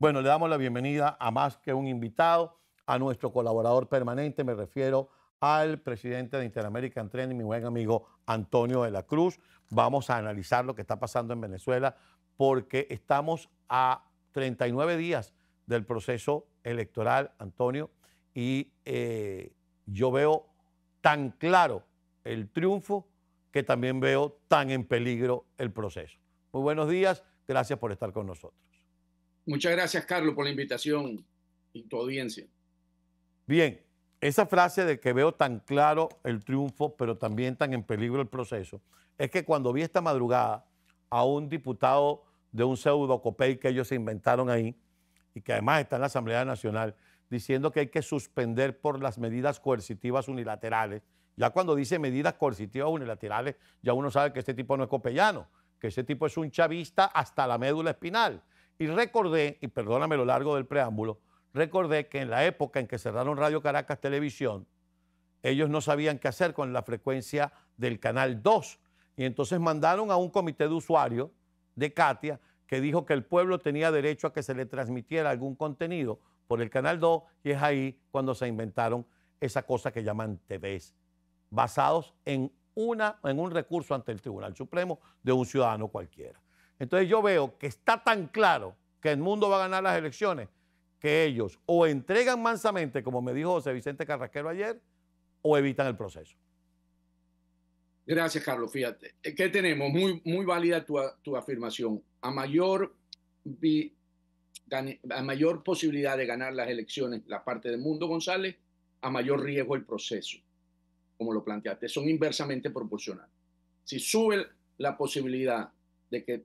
Bueno, le damos la bienvenida a más que un invitado, a nuestro colaborador permanente, me refiero al presidente de Interamerican Training, mi buen amigo Antonio de la Cruz. Vamos a analizar lo que está pasando en Venezuela porque estamos a 39 días del proceso electoral, Antonio, y yo veo tan claro el triunfo que también veo tan en peligro el proceso. Muy buenos días, gracias por estar con nosotros. Muchas gracias, Carlos, por la invitación y tu audiencia. Bien, esa frase de que veo tan claro el triunfo, pero también tan en peligro el proceso, es que cuando vi esta madrugada a un diputado de un pseudo COPEI que ellos se inventaron ahí, y que además está en la Asamblea Nacional, diciendo que hay que suspender por las medidas coercitivas unilaterales. Ya cuando dice medidas coercitivas unilaterales, ya uno sabe que este tipo no es copellano, que ese tipo es un chavista hasta la médula espinal. Y recordé, y perdóname lo largo del preámbulo, recordé que en la época en que cerraron Radio Caracas Televisión, ellos no sabían qué hacer con la frecuencia del Canal 2. Y entonces mandaron a un comité de usuarios de Katia que dijo que el pueblo tenía derecho a que se le transmitiera algún contenido por el Canal 2 y es ahí cuando se inventaron esa cosa que llaman TVs, basados en un recurso ante el Tribunal Supremo de un ciudadano cualquiera. Entonces yo veo que está tan claro que el mundo va a ganar las elecciones que ellos o entregan mansamente, como me dijo José Vicente Carrasquero ayer, o evitan el proceso. Gracias, Carlos. Fíjate, ¿qué tenemos? Muy válida tu afirmación. Vi- a mayor posibilidad de ganar las elecciones la parte de Mundo González, a mayor riesgo el proceso, como lo planteaste. Son inversamente proporcionales. Si sube la posibilidad de que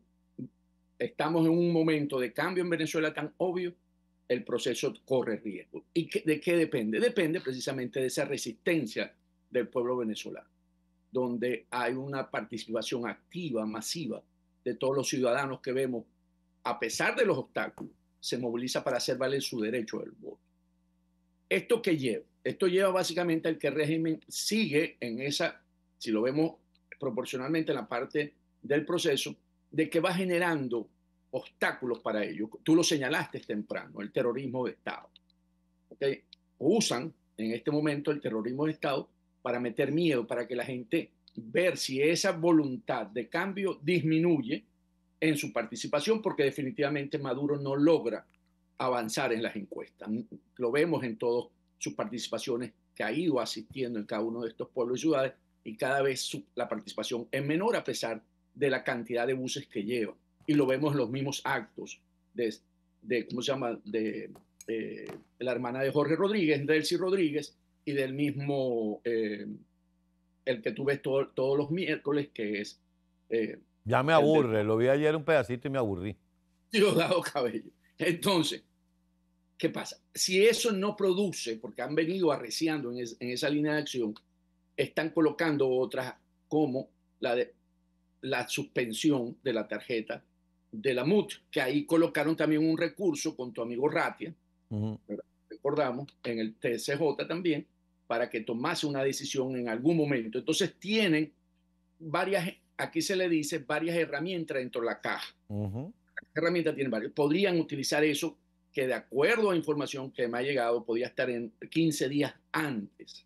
estamos en un momento de cambio en Venezuela tan obvio, el proceso corre riesgo. ¿Y de qué depende? Depende precisamente de esa resistencia del pueblo venezolano, donde hay una participación activa, masiva, de todos los ciudadanos que vemos, a pesar de los obstáculos, se moviliza para hacer valer su derecho al voto. ¿Esto qué lleva? Esto lleva básicamente al que el régimen sigue en esa, si lo vemos proporcionalmente en la parte del proceso, de que va generando obstáculos para ello. Tú lo señalaste temprano, el terrorismo de Estado. ¿Okay? Usan en este momento el terrorismo de Estado para meter miedo, para que la gente ver si esa voluntad de cambio disminuye en su participación, porque definitivamente Maduro no logra avanzar en las encuestas. Lo vemos en todas sus participaciones que ha ido asistiendo en cada uno de estos pueblos y ciudades, y cada vez la participación es menor a pesar de la cantidad de buses que lleva. Y lo vemos en los mismos actos de ¿cómo se llama?, de la hermana de Jorge Rodríguez, Delcy Rodríguez, y del mismo, el que tú ves todos los miércoles, que es Ya me el del aburre, lo vi ayer un pedacito y me aburrí. Diosdado Cabello. Entonces, ¿qué pasa? Si eso no produce, porque han venido arreciando en esa línea de acción, están colocando otras como la suspensión de la tarjeta de la MUT, que ahí colocaron también un recurso con tu amigo Ratia, ¿verdad? Recordamos, en el TCJ también, para que tomase una decisión en algún momento. Entonces tienen varias, aquí se le dice, varias herramientas dentro de la caja. Herramientas tienen varias. Podrían utilizar eso, que de acuerdo a información que me ha llegado, podía estar en 15 días antes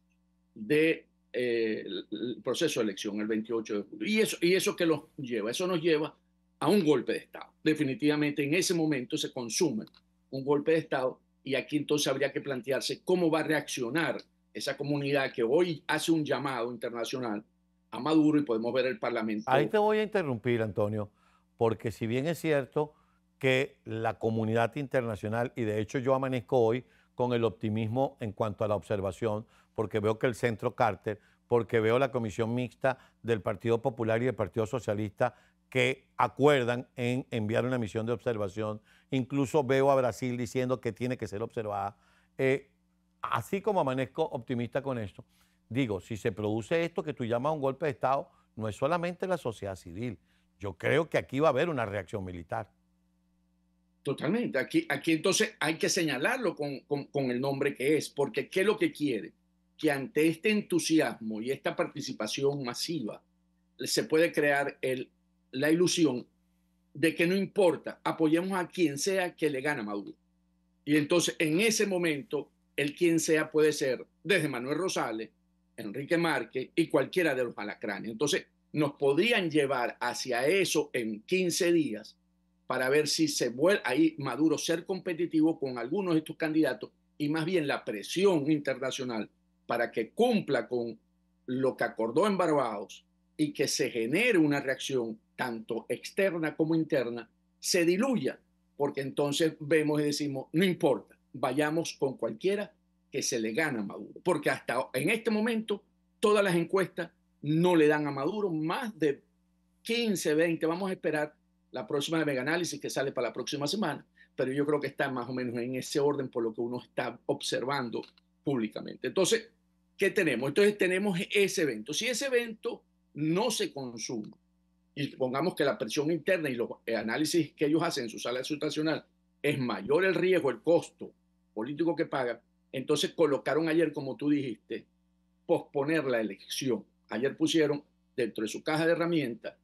de el proceso de elección, el 28 de julio. ¿Y eso qué nos lleva? Eso nos lleva a un golpe de Estado. Definitivamente en ese momento se consume un golpe de Estado, y aquí entonces habría que plantearse cómo va a reaccionar esa comunidad que hoy hace un llamado internacional a Maduro, y podemos ver el Ahí Parlamento. te voy a interrumpir, Antonio, porque si bien es cierto que la comunidad internacional, y de hecho yo amanezco hoy con el optimismo en cuanto a la observación, porque veo que el Centro Carter, porque veo la comisión mixta del Partido Popular y del Partido Socialista que acuerdan en enviar una misión de observación, incluso veo a Brasil diciendo que tiene que ser observada. Así como amanezco optimista con esto, digo, si se produce esto que tú llamas un golpe de Estado, no es solamente la sociedad civil. Yo creo que aquí va a haber una reacción militar. Totalmente. Aquí entonces hay que señalarlo con el nombre que es, porque ¿qué es lo que quiere? Que ante este entusiasmo y esta participación masiva se puede crear la ilusión de que no importa, apoyemos a quien sea que le gane a Maduro. Y entonces, en ese momento, el quien sea puede ser desde Manuel Rosales, Enrique Márquez y cualquiera de los alacranes. Entonces, nos podrían llevar hacia eso en 15 días para ver si se vuelve ahí Maduro ser competitivo con algunos de estos candidatos y más bien la presión internacional para que cumpla con lo que acordó en Barbados y que se genere una reacción tanto externa como interna, se diluya, porque entonces vemos y decimos, no importa, vayamos con cualquiera que se le gana a Maduro, porque hasta en este momento todas las encuestas no le dan a Maduro más de 15, 20, vamos a esperar la próxima de Mega Análisis que sale para la próxima semana, pero yo creo que está más o menos en ese orden por lo que uno está observando públicamente. Entonces, ¿qué tenemos? Entonces tenemos ese evento. Si ese evento no se consume, y pongamos que la presión interna y los análisis que ellos hacen en su sala situacional es mayor el riesgo, el costo político que pagan, entonces colocaron ayer, como tú dijiste, posponer la elección. Ayer pusieron dentro de su caja de herramientas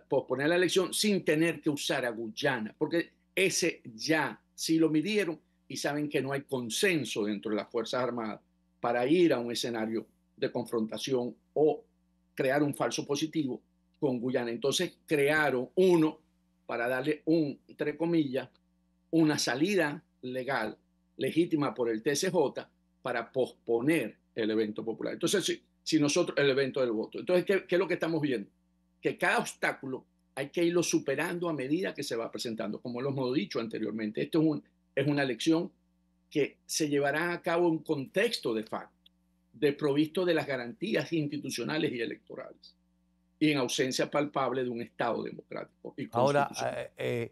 posponer la elección sin tener que usar a Guyana, porque ese ya sí lo midieron y saben que no hay consenso dentro de las Fuerzas Armadas para ir a un escenario de confrontación o crear un falso positivo con Guyana. Entonces crearon uno para darle entre comillas, una salida legal, legítima por el TSJ, para posponer el evento popular. Entonces, si nosotros, el evento del voto. Entonces, ¿qué es lo que estamos viendo? Que cada obstáculo hay que irlo superando a medida que se va presentando, como lo hemos dicho anteriormente. Esto es una elección que se llevará a cabo en un contexto de facto, desprovisto de las garantías institucionales y electorales, y en ausencia palpable de un Estado democrático y Ahora, constitucional.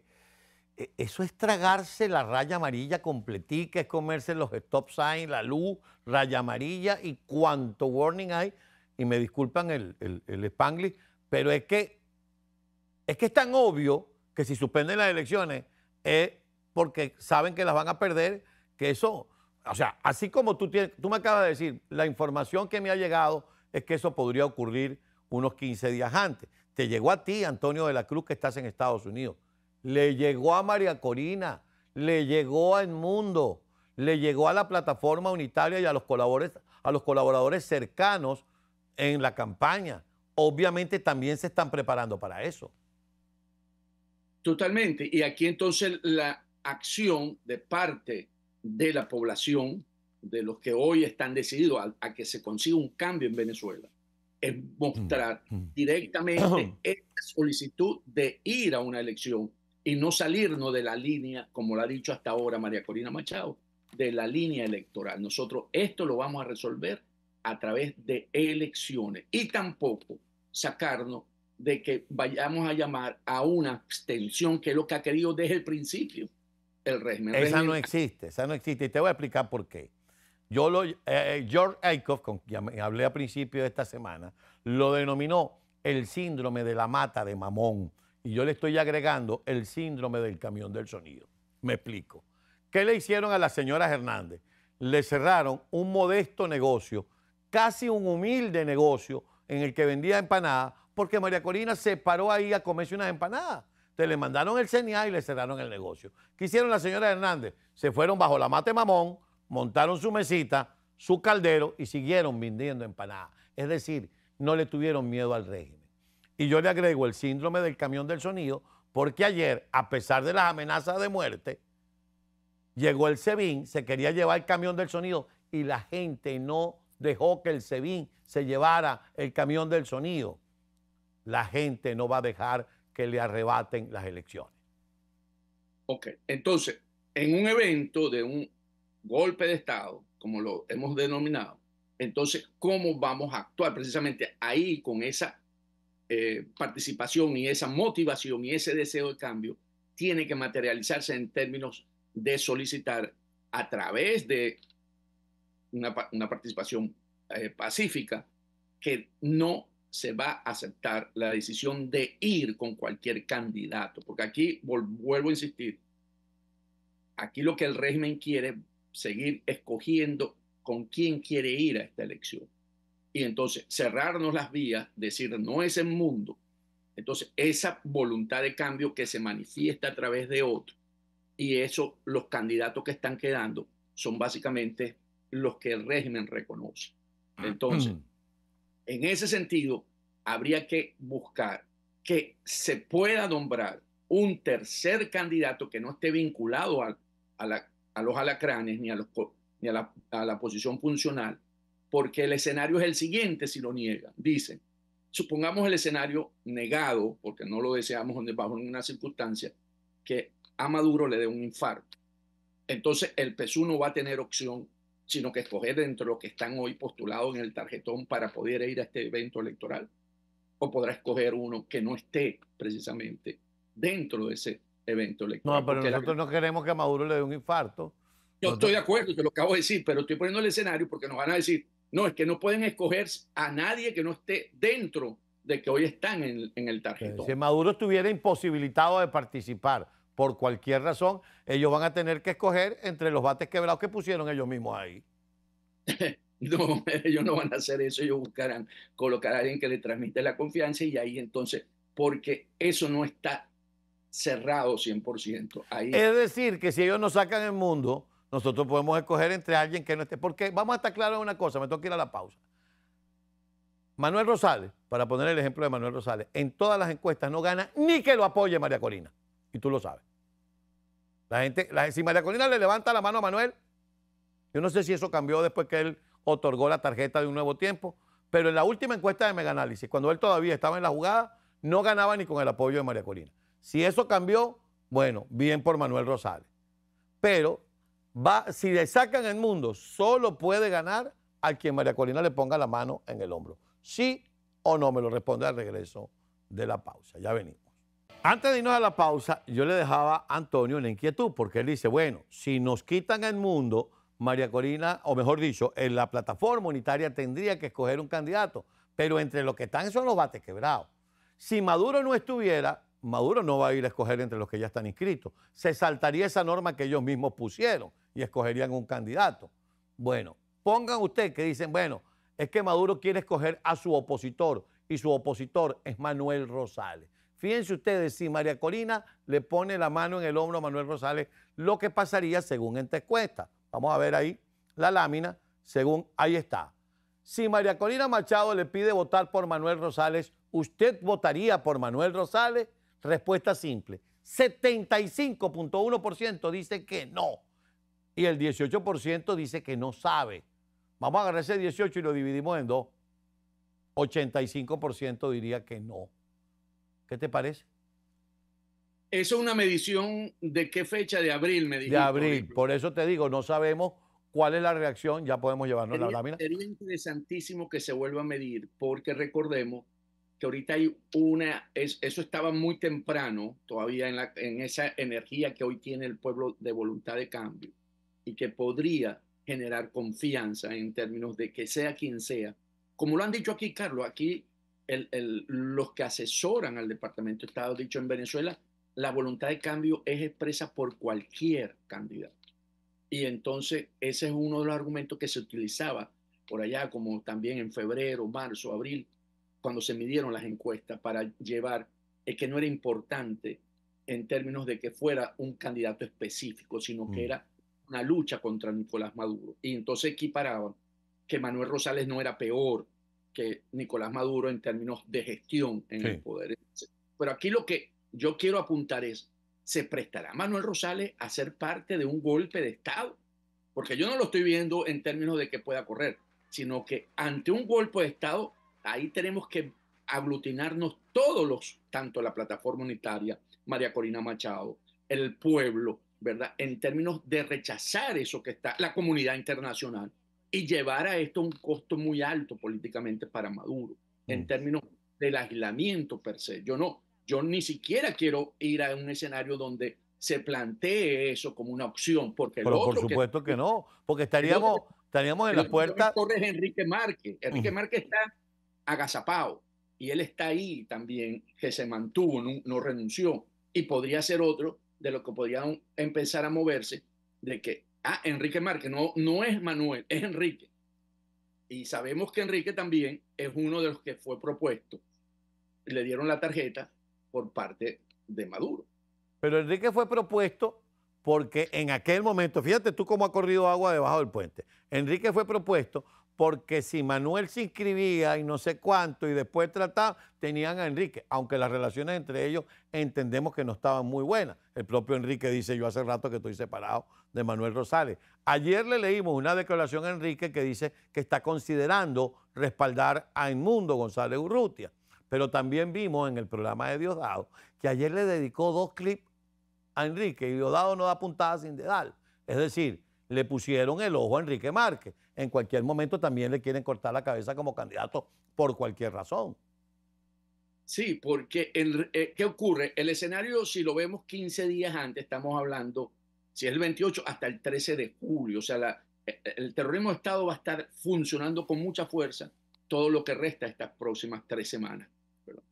eso es tragarse la raya amarilla completica, es comerse los stop signs, la luz, raya amarilla y cuánto warning hay. Y me disculpan el Spanglish, pero es que es tan obvio que si suspenden las elecciones es porque saben que las van a perder, que eso, o sea, así como tú me acabas de decir, la información que me ha llegado es que eso podría ocurrir unos 15 días antes. Te llegó a ti, Antonio de la Cruz, que estás en Estados Unidos. Le llegó a María Corina, le llegó a Edmundo, le llegó a la plataforma unitaria y a los colaboradores cercanos en la campaña. Obviamente también se están preparando para eso. Totalmente. Y aquí entonces la acción de parte de la población, de los que hoy están decididos a que se consiga un cambio en Venezuela, es mostrar directamente esta solicitud de ir a una elección y no salirnos de la línea, como lo ha dicho hasta ahora María Corina Machado, de la línea electoral. Nosotros esto lo vamos a resolver a través de elecciones y tampoco sacarnos de que vayamos a llamar a una abstención, que es lo que ha querido desde el principio el régimen. Esa no existe, esa no existe. Y te voy a explicar por qué. George Aikoff, con quien hablé a principio de esta semana, lo denominó el síndrome de la mata de mamón. Y yo le estoy agregando el síndrome del camión del sonido. Me explico. ¿Qué le hicieron a la señora Hernández? Le cerraron un modesto negocio, casi un humilde negocio, en el que vendía empanadas, porque María Corina se paró ahí a comerse unas empanadas. Entonces le mandaron el CNA y le cerraron el negocio. ¿Qué hicieron la señora Hernández? Se fueron bajo la mata de mamón, montaron su mesita, su caldero y siguieron vendiendo empanadas. Es decir, no le tuvieron miedo al régimen. Y yo le agrego el síndrome del camión del sonido, porque ayer, a pesar de las amenazas de muerte, llegó el SEBIN, se quería llevar el camión del sonido y la gente no dejó que el SEBIN se llevara el camión del sonido. La gente no va a dejar que le arrebaten las elecciones. Ok, entonces, en un evento de un golpe de Estado, como lo hemos denominado, entonces, ¿cómo vamos a actuar precisamente ahí con esa participación y esa motivación y ese deseo de cambio? Tiene que materializarse en términos de solicitar a través de una participación pacífica que no se va a aceptar la decisión de ir con cualquier candidato, porque aquí vuelvo a insistir, aquí lo que el régimen quiere es seguir escogiendo con quién quiere ir a esta elección. Y entonces cerrarnos las vías, decir no es el mundo, Entonces, esa voluntad de cambio que se manifiesta a través de otro, y eso, los candidatos que están quedando son básicamente los que el régimen reconoce. Entonces, en ese sentido, habría que buscar que se pueda nombrar un tercer candidato que no esté vinculado a los alacranes ni, ni a la posición funcional, porque el escenario es el siguiente si lo niegan. Dicen, supongamos el escenario negado, porque no lo deseamos bajo ninguna circunstancia, que a Maduro le dé un infarto. Entonces el PSUV no va a tener opción sino que escoger entre los que están hoy postulados en el tarjetón para poder ir a este evento electoral, o podrá escoger uno que no esté precisamente dentro de ese evento electoral. No, pero nosotros no queremos que a Maduro le dé un infarto. Yo estoy de acuerdo, te lo acabo de decir, pero estoy poniendo el escenario porque nos van a decir, no, es que no pueden escoger a nadie que no esté dentro de que hoy están en el tarjetón. Si Maduro estuviera imposibilitado de participar por cualquier razón, ellos van a tener que escoger entre los bates quebrados que pusieron ellos mismos ahí. No, ellos no van a hacer eso, ellos buscarán colocar a alguien que le transmite la confianza y ahí entonces, porque eso no está cerrado 100%. Ahí. Es decir, que si ellos nos sacan el mundo, nosotros podemos escoger entre alguien que no esté. Porque vamos a estar claros en una cosa, me tengo que ir a la pausa. Manuel Rosales, para poner el ejemplo de Manuel Rosales, en todas las encuestas no gana ni que lo apoye María Corina. Y tú lo sabes. Si María Corina le levanta la mano a Manuel, yo no sé si eso cambió después que él otorgó la tarjeta de un nuevo tiempo, pero en la última encuesta de Megaanálisis, cuando él todavía estaba en la jugada, no ganaba ni con el apoyo de María Corina. Si eso cambió, bueno, bien por Manuel Rosales. Pero si le sacan el mundo, solo puede ganar al quien María Corina le ponga la mano en el hombro. ¿Sí o no? Me lo responde al regreso de la pausa. Ya venimos. Antes de irnos a la pausa, yo le dejaba a Antonio una inquietud, porque él dice, bueno, si nos quitan el mundo, María Corina, o mejor dicho, en la plataforma unitaria tendría que escoger un candidato, pero entre los que están son los bates quebrados. Si Maduro no estuviera, Maduro no va a ir a escoger entre los que ya están inscritos. Se saltaría esa norma que ellos mismos pusieron y escogerían un candidato. Bueno, pongan ustedes que dicen, bueno, es que Maduro quiere escoger a su opositor y su opositor es Manuel Rosales. Fíjense ustedes, si María Corina le pone la mano en el hombro a Manuel Rosales, lo que pasaría según esta encuesta. Vamos a ver ahí la lámina, según ahí está. Si María Corina Machado le pide votar por Manuel Rosales, ¿usted votaría por Manuel Rosales? Respuesta simple. 75.1% dice que no. Y el 18% dice que no sabe. Vamos a agarrar ese 18 y lo dividimos en dos. 85% diría que no. ¿Qué te parece? Eso es una medición de qué fecha de abril, me dijiste. De abril. Por eso te digo, no sabemos cuál es la reacción. Ya podemos llevarnos la lámina. Sería interesantísimo que se vuelva a medir, porque recordemos que ahorita hay eso estaba muy temprano todavía en esa energía que hoy tiene el pueblo de voluntad de cambio y que podría generar confianza en términos de que sea quien sea. Como lo han dicho aquí, Carlos, aquí los que asesoran al Departamento de Estado, dicho en Venezuela, la voluntad de cambio es expresa por cualquier candidato. Y entonces ese es uno de los argumentos que se utilizaba por allá, como también en febrero, marzo, abril, cuando se midieron las encuestas para llevar que no era importante en términos de que fuera un candidato específico, sino que era una lucha contra Nicolás Maduro. Y entonces equiparaban que Manuel Rosales no era peor que Nicolás Maduro en términos de gestión en el poder. Pero aquí lo que yo quiero apuntar es, ¿se prestará Manuel Rosales a ser parte de un golpe de Estado? Porque yo no lo estoy viendo en términos de que pueda correr, sino que ante un golpe de Estado, ahí tenemos que aglutinarnos todos tanto la plataforma unitaria, María Corina Machado, el pueblo, ¿verdad? En términos de rechazar eso que está, la comunidad internacional, y llevar a esto un costo muy alto políticamente para Maduro, en términos del aislamiento per se. Yo ni siquiera quiero ir a un escenario donde se plantee eso como una opción, porque pero por supuesto que no, porque estaríamos en la puerta. Es Enrique Márquez. Enrique Márquez está agazapado y él está ahí también, que se mantuvo, no renunció, y podría ser otro de los que podrían empezar a moverse, de que, Enrique Márquez no es Manuel, es Enrique. Y sabemos que Enrique también es uno de los que fue propuesto. le dieron la tarjeta por parte de Maduro. Pero Enrique fue propuesto porque en aquel momento, fíjate tú cómo ha corrido agua debajo del puente. Enrique fue propuesto porque si Manuel se inscribía y no sé cuánto y después trataba, tenían a Enrique, aunque las relaciones entre ellos entendemos que no estaban muy buenas. El propio Enrique dice, yo hace rato que estoy separado de Manuel Rosales. Ayer le leímos una declaración a Enrique que dice que está considerando respaldar a Edmundo González Urrutia. Pero también vimos en el programa de Diosdado que ayer le dedicó 2 clips a Enrique y Diosdado no da puntada sin dedal. Es decir, le pusieron el ojo a Enrique Márquez. En cualquier momento también le quieren cortar la cabeza como candidato por cualquier razón. Sí, porque ¿qué ocurre? El escenario, si lo vemos 15 días antes, estamos hablando, si es el 28 hasta el 13 de julio, o sea, el terrorismo de Estado va a estar funcionando con mucha fuerza todo lo que resta estas próximas 3 semanas, ¿verdad?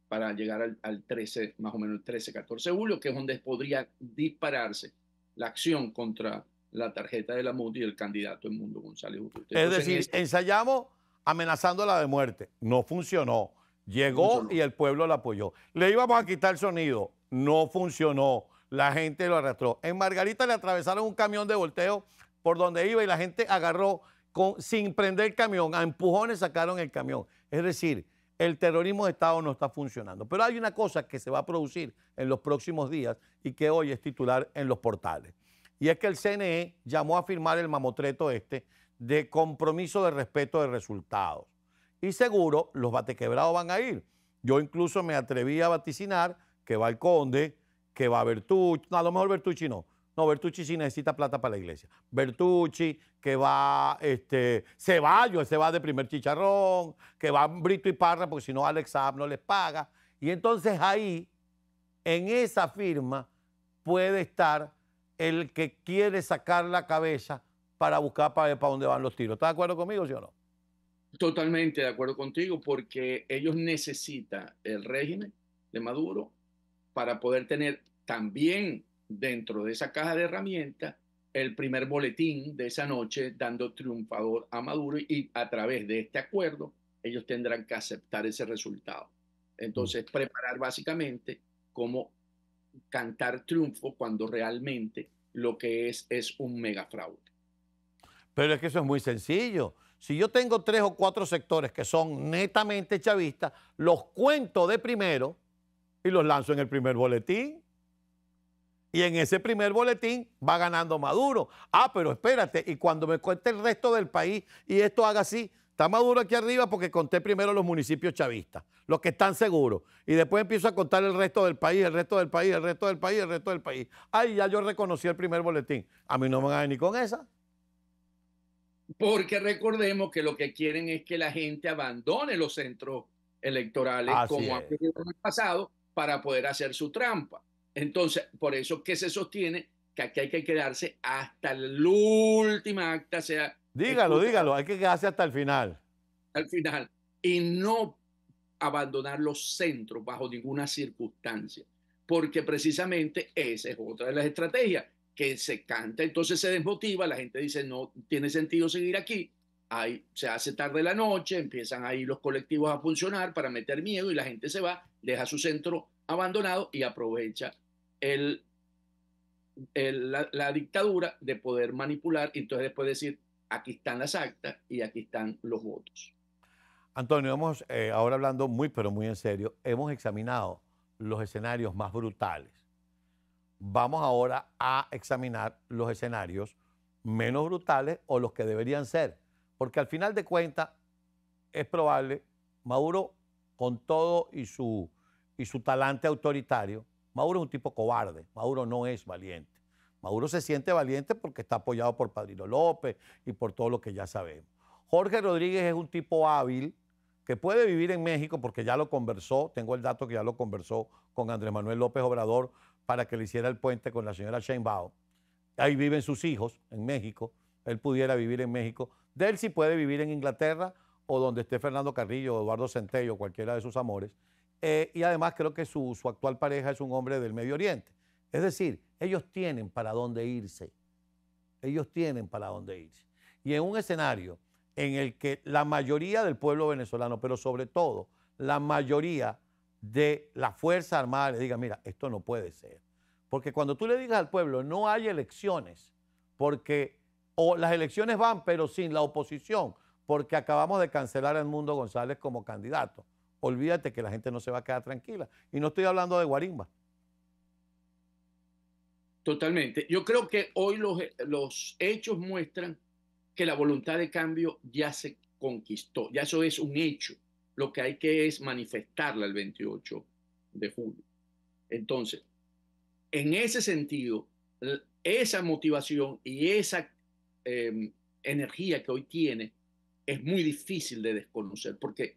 Para llegar al 13, más o menos el 13, 14 de julio, que es donde podría dispararse la acción contra la tarjeta de la MUD y el candidato Edmundo González Urrutia. Es decir, ensayamos amenazándola de muerte, no funcionó. Llegó y el pueblo la apoyó. Le íbamos a quitar el sonido, no funcionó. La gente lo arrastró. En Margarita le atravesaron un camión de volteo por donde iba y la gente agarró sin prender el camión, a empujones sacaron el camión. Es decir, el terrorismo de Estado no está funcionando. Pero hay una cosa que se va a producir en los próximos días y que hoy es titular en los portales. Y es que el CNE llamó a firmar el mamotreto de compromiso de respeto de resultados. Y seguro los batequebrados van a ir. Yo incluso me atreví a vaticinar que va el Conde, que va Bertucci, no, a lo mejor Bertucci no. No, Bertucci sí necesita plata para la iglesia. Bertucci, que va Ceballos, ese va de primer chicharrón, que va Brito y Parra, porque si no Alex Saab no les paga. Y entonces ahí, en esa firma, puede estar el que quiere sacar la cabeza para buscar para ver para dónde van los tiros. ¿Estás de acuerdo conmigo, sí o no? Totalmente de acuerdo contigo, porque ellos necesitan el régimen de Maduro para poder tener también dentro de esa caja de herramientas el primer boletín de esa noche dando triunfador a Maduro y a través de este acuerdo ellos tendrán que aceptar ese resultado. Entonces, preparar básicamente cómo cantar triunfo cuando realmente lo que es un mega fraude. Pero es que eso es muy sencillo. Si yo tengo 3 o 4 sectores que son netamente chavistas, los cuento de primero y los lanzo en el primer boletín. Y en ese primer boletín va ganando Maduro. Ah, pero espérate, y cuando me cuente el resto del país y esto haga así, está Maduro aquí arriba porque conté primero los municipios chavistas, los que están seguros. Y después empiezo a contar el resto del país, el resto del país, el resto del país, el resto del país. Ay, ya yo reconocí el primer boletín. A mí no me van a venir con esa. Porque recordemos que lo que quieren es que la gente abandone los centros electorales como ha ocurrido en el pasado para poder hacer su trampa. Entonces, por eso que se sostiene que aquí hay que quedarse hasta el último acta, sea dígalo, hay que quedarse hasta el final. Al final, y no abandonar los centros bajo ninguna circunstancia, porque precisamente esa es otra de las estrategias que se canta, entonces se desmotiva, la gente dice no tiene sentido seguir aquí, ahí se hace tarde la noche, empiezan ahí los colectivos a funcionar para meter miedo y la gente se va, deja su centro abandonado y aprovecha la dictadura de poder manipular y entonces después decir aquí están las actas y aquí están los votos. Antonio, hemos, ahora hablando muy pero muy en serio, hemos examinado los escenarios más brutales. Vamos ahora a examinar los escenarios menos brutales o los que deberían ser. Porque al final de cuentas es probable, Maduro con todo y su talante autoritario, Maduro es un tipo cobarde, Maduro no es valiente. Maduro se siente valiente porque está apoyado por Padrino López y por todo lo que ya sabemos. Jorge Rodríguez es un tipo hábil que puede vivir en México porque ya lo conversó, tengo el dato que ya lo conversó con Andrés Manuel López Obrador para que le hiciera el puente con la señora Sheinbaum. Ahí viven sus hijos en México, él pudiera vivir en México. De él sí puede vivir en Inglaterra o donde esté Fernando Carrillo o Eduardo Centello, cualquiera de sus amores. Y además creo que su actual pareja es un hombre del Medio Oriente. Es decir, ellos tienen para dónde irse. Ellos tienen para dónde irse. Y en un escenario en el que la mayoría del pueblo venezolano, pero sobre todo la mayoría de la Fuerza Armada le diga, mira, esto no puede ser. Porque cuando tú le digas al pueblo, no hay elecciones, porque o las elecciones van, pero sin la oposición, porque acabamos de cancelar a Edmundo González como candidato. Olvídate que la gente no se va a quedar tranquila. Y no estoy hablando de Guarimba. Totalmente. Yo creo que hoy los hechos muestran que la voluntad de cambio ya se conquistó, ya eso es un hecho. Lo que hay que es manifestarla el 28 de julio. Entonces, en ese sentido, esa motivación y esa energía que hoy tiene es muy difícil de desconocer, porque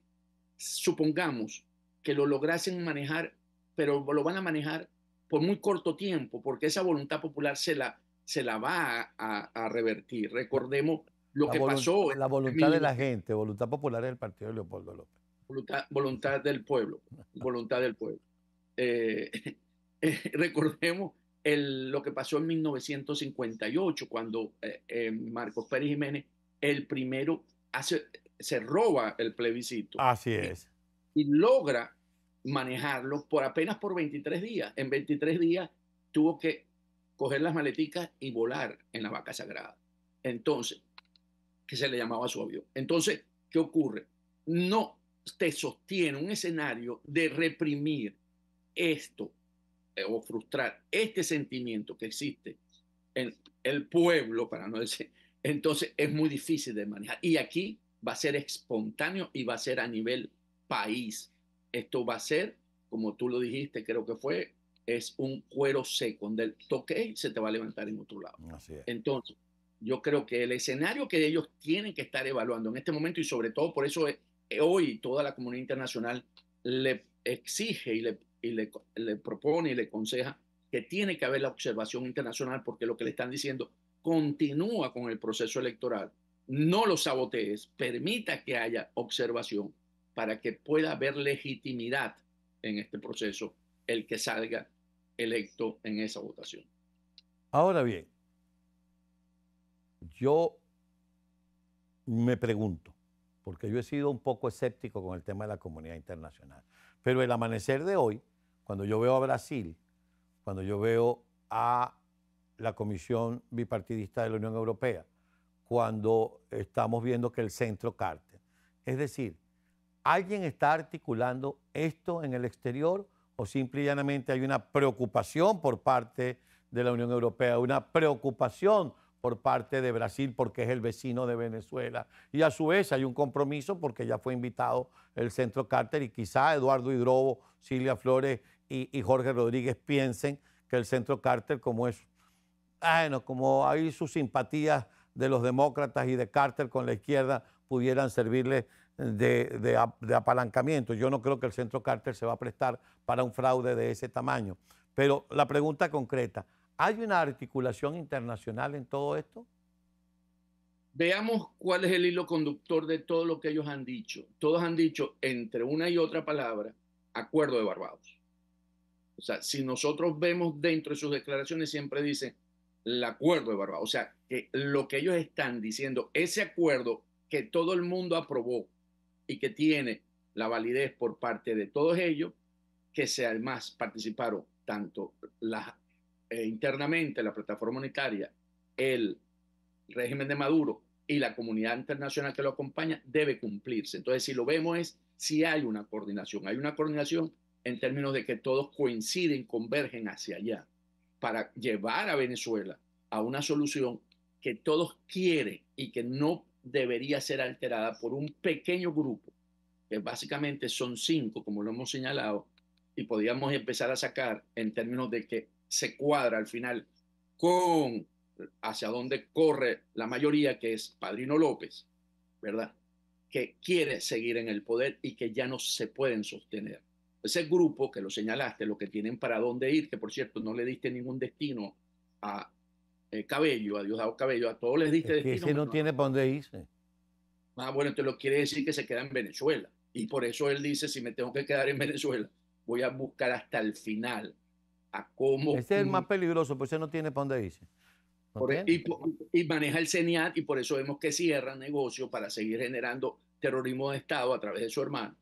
supongamos que lo lograsen manejar, pero lo van a manejar por muy corto tiempo, porque esa voluntad popular se la va a revertir. Recordemos lo que pasó La en voluntad de la gente, voluntad popular es el partido de Leopoldo López. voluntad del pueblo, voluntad del pueblo. Eh, recordemos lo que pasó en 1958, cuando Marcos Pérez Jiménez, el primero, se roba el plebiscito Así es. y logra manejarlo apenas por 23 días. En 23 días tuvo que coger las maleticas y volar en la vaca sagrada. Entonces, que se le llamaba su avión. Entonces, ¿qué ocurre? No te sostiene un escenario de reprimir esto o frustrar este sentimiento que existe en el pueblo, para no decir, entonces es muy difícil de manejar. Y aquí va a ser espontáneo y va a ser a nivel país. Esto va a ser, como tú lo dijiste, creo que fue, es un cuero seco, donde el toque se te va a levantar en otro lado. Así es. Entonces, yo creo que el escenario que ellos tienen que estar evaluando en este momento, y sobre todo por eso hoy toda la comunidad internacional le exige le propone y le aconseja que tiene que haber la observación internacional, porque lo que le están diciendo, continúa con el proceso electoral, no lo sabotees, permita que haya observación para que pueda haber legitimidad en este proceso el que salga electo en esa votación. Ahora bien, yo me pregunto, porque yo he sido un poco escéptico con el tema de la comunidad internacional, pero el amanecer de hoy, cuando yo veo a Brasil, cuando yo veo a la Comisión Bipartidista de la Unión Europea, cuando estamos viendo que el Centro Carter, es decir, ¿alguien está articulando esto en el exterior o simple y llanamente hay una preocupación por parte de la Unión Europea, una preocupación por parte de Brasil porque es el vecino de Venezuela y a su vez hay un compromiso porque ya fue invitado el Centro Carter y quizá Eduardo Hidrobo, Silvia Flores y Jorge Rodríguez piensen que el Centro Carter como es, bueno, como hay sus simpatías de los demócratas y de Carter con la izquierda pudieran servirle de apalancamiento. Yo no creo que el Centro Carter se va a prestar para un fraude de ese tamaño. Pero la pregunta concreta, ¿hay una articulación internacional en todo esto? Veamos cuál es el hilo conductor de todo lo que ellos han dicho. Todos han dicho, entre una y otra palabra, acuerdo de Barbados. O sea, si nosotros vemos dentro de sus declaraciones, siempre dicen el acuerdo de Barbados. O sea, que lo que ellos están diciendo, ese acuerdo que todo el mundo aprobó y que tiene la validez por parte de todos ellos, que además participaron tanto internamente la plataforma unitaria, el régimen de Maduro y la comunidad internacional que lo acompaña, debe cumplirse. Entonces, si lo vemos es si hay una coordinación. Hay una coordinación en términos de que todos coinciden, convergen hacia allá para llevar a Venezuela a una solución que todos quieren y que no debería ser alterada por un pequeño grupo, que básicamente son 5, como lo hemos señalado, y podríamos empezar a sacar en términos de que se cuadra al final con hacia dónde corre la mayoría, que es Padrino López, ¿verdad? Que quiere seguir en el poder y que ya no se pueden sostener. Ese grupo que lo señalaste, lo que tienen para dónde ir, que por cierto no le diste ningún destino a Cabello, a Diosdado Cabello, a todos les diste Es que destino. ese no tiene para dónde irse. Bueno, entonces lo quiere decir que se queda en Venezuela. Y por eso él dice, si me tengo que quedar en Venezuela, voy a buscar hasta el final a cómo... Ese es el más peligroso, pues ese no tiene para dónde irse. ¿No tiene? Y maneja el CENIAT y por eso vemos que cierran negocios para seguir generando terrorismo de Estado a través de su hermano,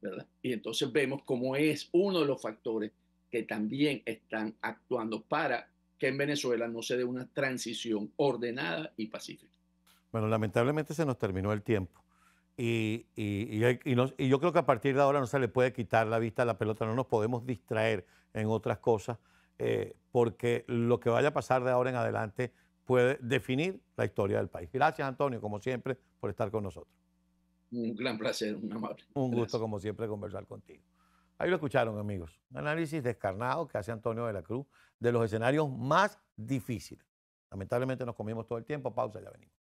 ¿verdad? Y entonces vemos cómo es uno de los factores que también están actuando para que en Venezuela no se dé una transición ordenada y pacífica. Bueno, lamentablemente se nos terminó el tiempo. Y yo creo que a partir de ahora no se le puede quitar la vista a la pelota, no nos podemos distraer en otras cosas, porque lo que vaya a pasar de ahora en adelante puede definir la historia del país. Gracias, Antonio, como siempre, por estar con nosotros. Un gran placer, un amable. Un gusto, Gracias. como siempre, conversar contigo. Ahí lo escucharon, amigos. Un análisis descarnado que hace Antonio de la Cruz de los escenarios más difíciles. Lamentablemente nos comimos todo el tiempo. Pausa, ya venimos.